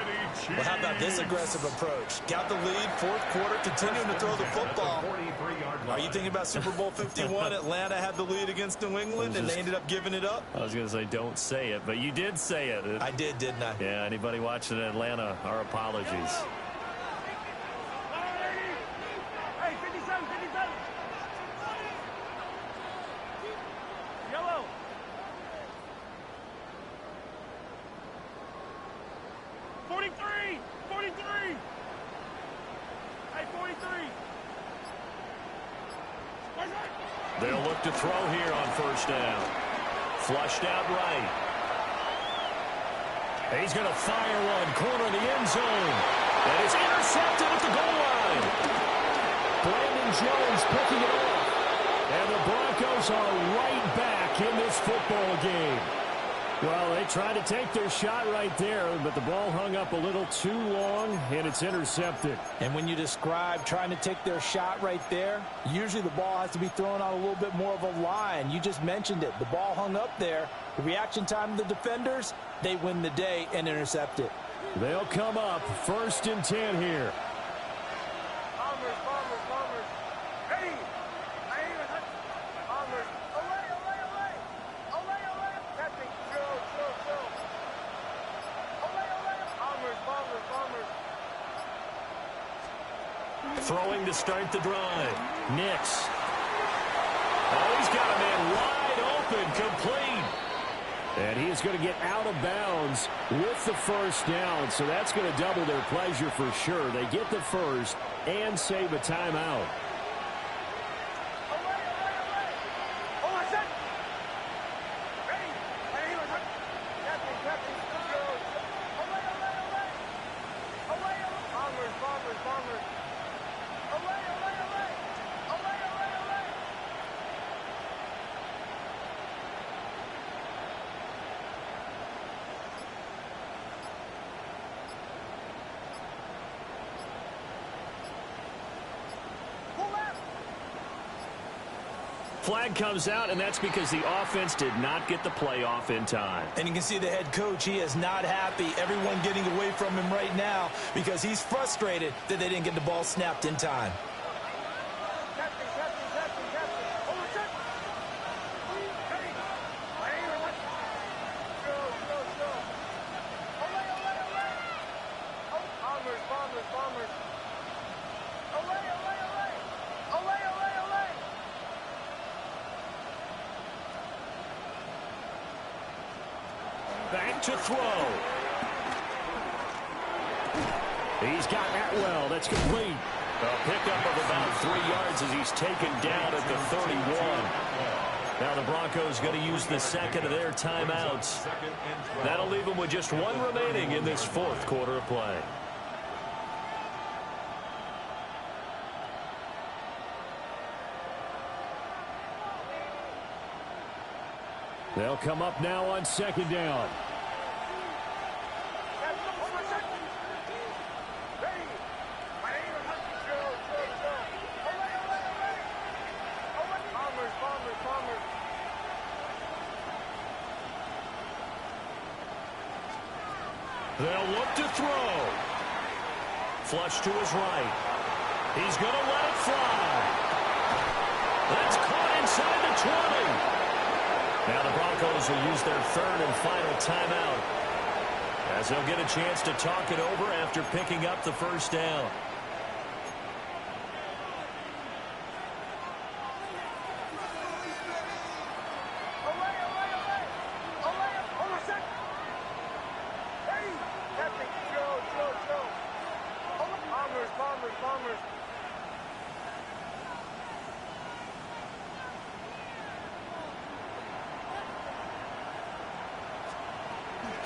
Well, how about this aggressive approach? Got the lead, 4th quarter, continuing to throw the football. Are you thinking about Super Bowl 51? Atlanta had the lead against New England, and they ended up giving it up? I was going to say, don't say it, but you did say it. I did, didn't I? Yeah, anybody watching Atlanta, our apologies. Hey, 57, 57. Yellow. They'll look to throw here on first down. Flushed out right. He's going to fire one, corner of the end zone. And it's intercepted at the goal line. Brandon Jones picking it off. And the Broncos are right back in this football game. Well, they tried to take their shot right there, but the ball hung up a little too long, and it's intercepted. And when you describe trying to take their shot right there, usually the ball has to be thrown out a little bit more of a line. You just mentioned it. The ball hung up there. The reaction time of the defenders, they win the day and intercept it. They'll come up 1st and 10 here. Throwing to start the drive. Nix. Oh, he's got a man wide open, complete. And he's going to get out of bounds with the first down, so that's going to double their pleasure for sure. They get the first and save a timeout. Flag comes out, and that's because the offense did not get the play off in time. And you can see the head coach, he is not happy. Everyone getting away from him right now because he's frustrated that they didn't get the ball snapped in time. Back to throw. He's got Atwell. That's complete. A pickup of about 3 yards as he's taken down at the 31. Now the Broncos going to use the second of their timeouts. That'll leave them with just one remaining in this 4th quarter of play. They'll come up now on 2nd down. They'll look to throw. Flush to his right. He's going to let it fly. That's caught inside the 20. Now the Broncos will use their 3rd and final timeout as they'll get a chance to talk it over after picking up the first down.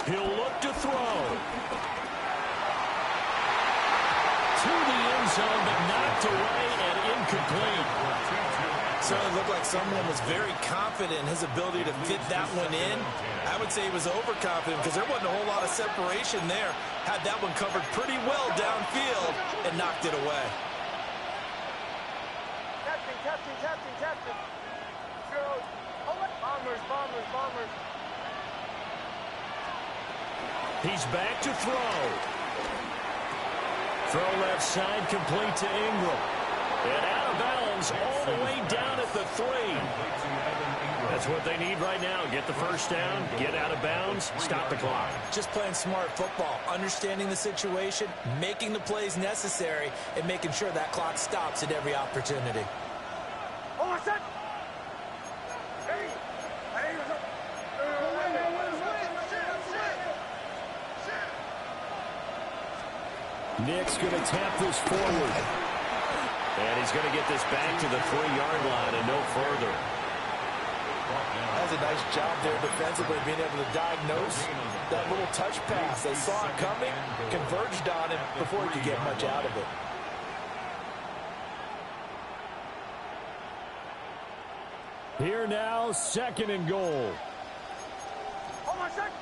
He'll look to throw. To the end zone, but knocked away and incomplete. Certainly looked like someone was very confident in his ability to fit that one in. I would say he was overconfident because there wasn't a whole lot of separation there. Had that one covered pretty well downfield and knocked it away. Captain. Bombers. He's back to throw. Throw left side, complete to Ingram. And out of bounds all the way down at the 3. That's what they need right now. Get the first down, get out of bounds, stop the clock. Just playing smart football, understanding the situation, making the plays necessary, and making sure that clock stops at every opportunity. Nick's going to tap this forward. And he's going to get this back to the 3-yard line and no further. That's a nice job there defensively, being able to diagnose that little touch pass. They saw it coming, converged on it before he could get much out of it. Here now, 2nd and goal. Hold on a sec.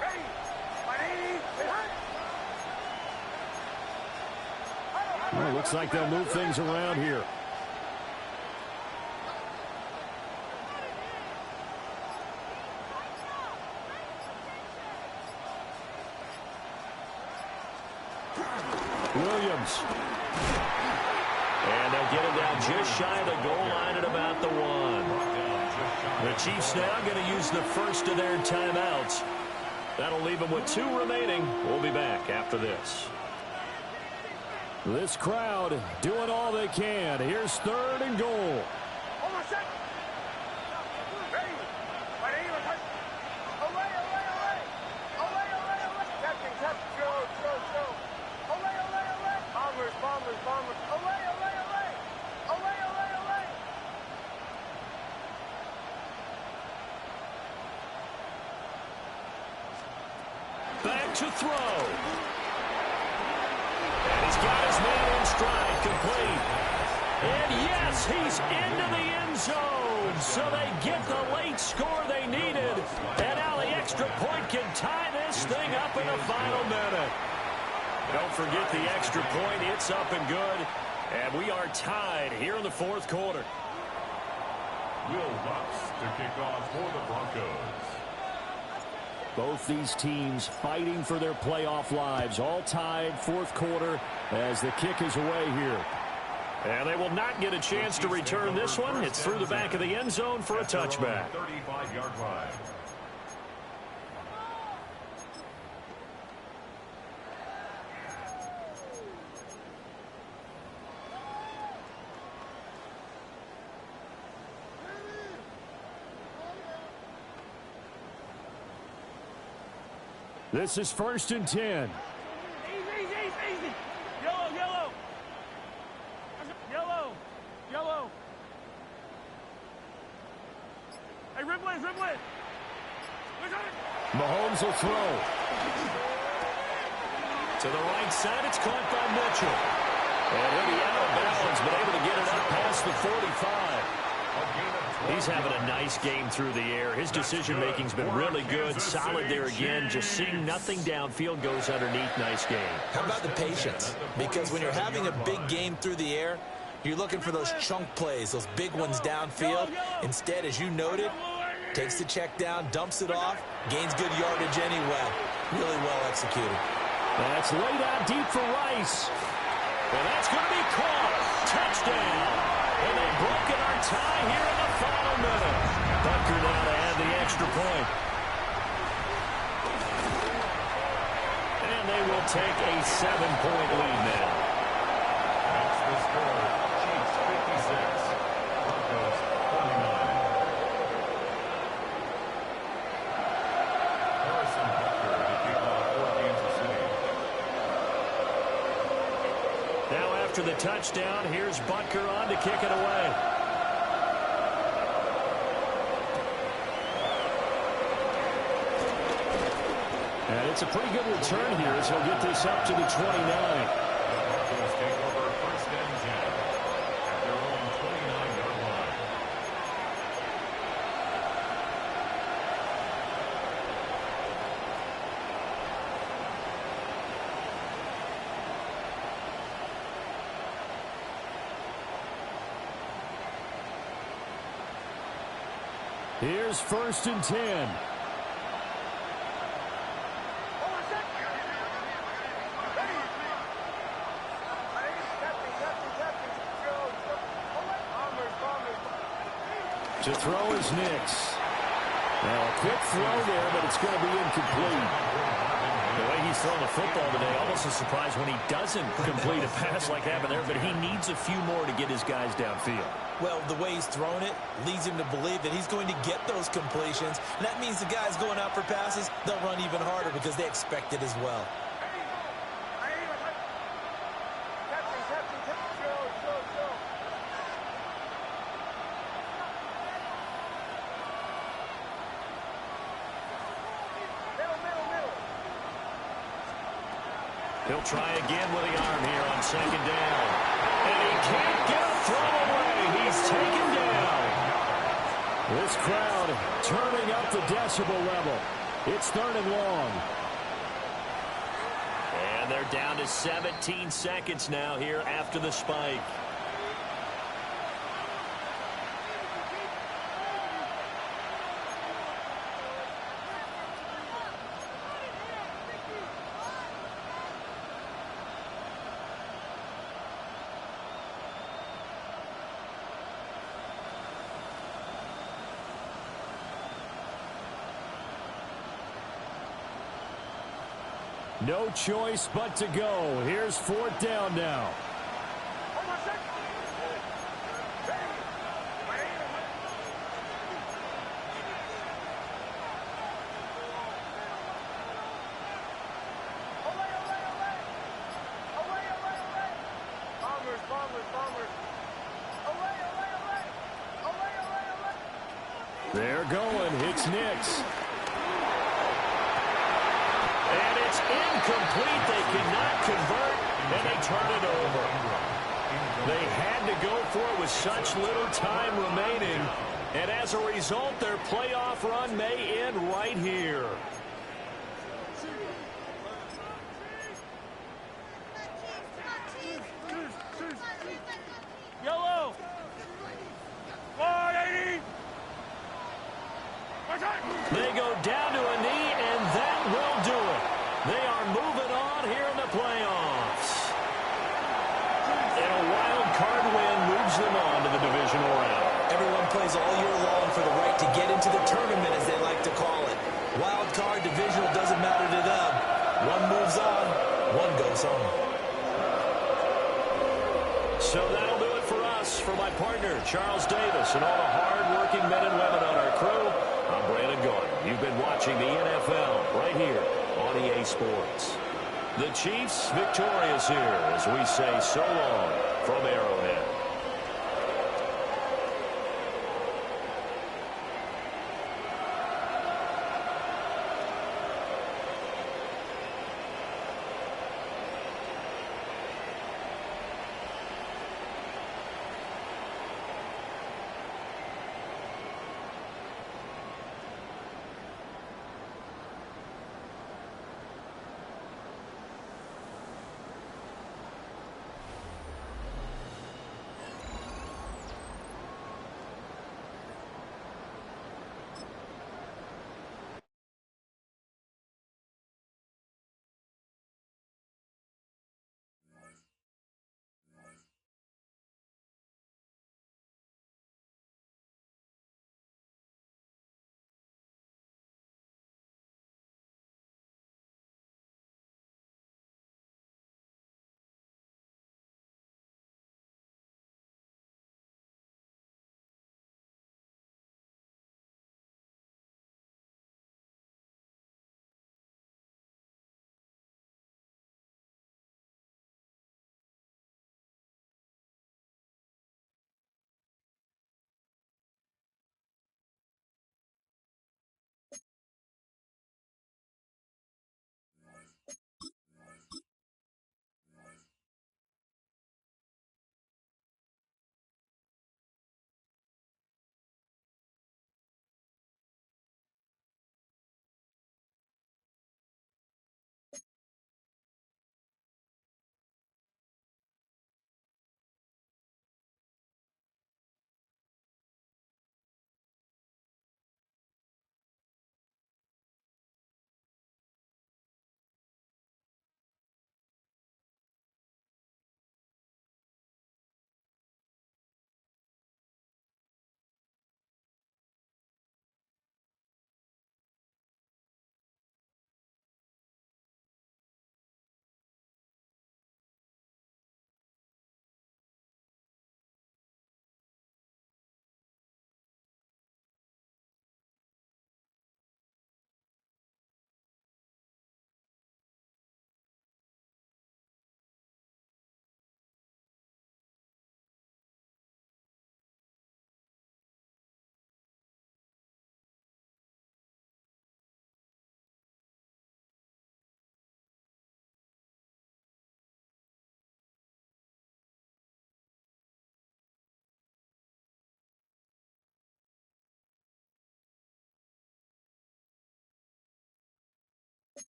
Ready. Well, looks like they'll move things around here. Williams. And they'll get him down just shy of the goal line at about the 1. The Chiefs now going to use the first of their timeouts. That'll leave them with 2 remaining. We'll be back after this. This crowd doing all they can. Here's 3rd and goal. Hold on a sec. Ready. Away. Captain. Show. Away. Bombers. Away. Back to throw. And he's got his man in stride, complete. And yes, he's into the end zone. So they get the late score they needed. And now the extra point can tie this thing up in the final minute. Don't forget the extra point. It's up and good. And we are tied here in the 4th quarter. Will Lutz to kick off for the Broncos. Both these teams fighting for their playoff lives. All tied, 4th quarter as the kick is away here. And they will not get a chance to return this one. It's through the back of the end zone for a touchback. 35-yard line. This is 1st and 10. Easy. Yellow. Hey, ribble it. Mahomes will throw. To the right side, it's caught by Mitchell. And he'll be out of bounds, but able to get it up past the 45. He's having a nice game through the air. His decision-making's been really good. Solid there again. Just seeing nothing downfield goes underneath. Nice game. How about the patience? Because when you're having a big game through the air, you're looking for those chunk plays, those big ones downfield. Instead, as you noted, takes the check down, dumps it off, gains good yardage anyway. Really well executed. That's laid out deep for Rice. And that's going to be caught. Touchdown. And they've broken our tie here in the final minute. Butker now to add the extra point. And they will take a 7-point lead now. That's the score. Chiefs 56. Broncos 49. Harrison Butker to kick off for Kansas City. Now after the touchdown, here's Butker on to kick it away. And it's a pretty good return here as he'll get this up to the 29. Broncos take over 1st and 10 at their own 29-yard line. Here's 1st and 10. To throw is Nix. Now a quick throw there, but it's going to be incomplete. The way he's throwing the football today, almost a surprise when he doesn't complete a pass like that there, but he needs a few more to get his guys downfield. Well, the way he's thrown it leads him to believe that he's going to get those completions. And that means the guys going out for passes, they'll run even harder because they expect it as well. He'll try again with the arm here on second down. And he can't get a throw away. He's taken down. This crowd turning up the decibel level. It's 3rd and long. And they're down to 17 seconds now here after the spike. No choice but to go. Here's 4th down now. They're going. It's Nix. And it's incomplete. They cannot convert, and they turn it over. They had to go for it with such little time remaining. And as a result, their playoff run may end right here. Yellow. 180. They go down to a knee, and that will do it. They are moving on here in the playoffs. And a wild card win moves them on to the divisional round. Everyone plays all year long for the right to get into the tournament, as they like to call it. Wild card, divisional, doesn't matter to them. One moves on, one goes home. So that'll do it for us. For my partner, Charles Davis, and all the hard-working men and women on our crew, I'm Brandon Gordon. You've been watching the NFL right here on EA Sports. The Chiefs victorious here as we say so long from Arrowhead.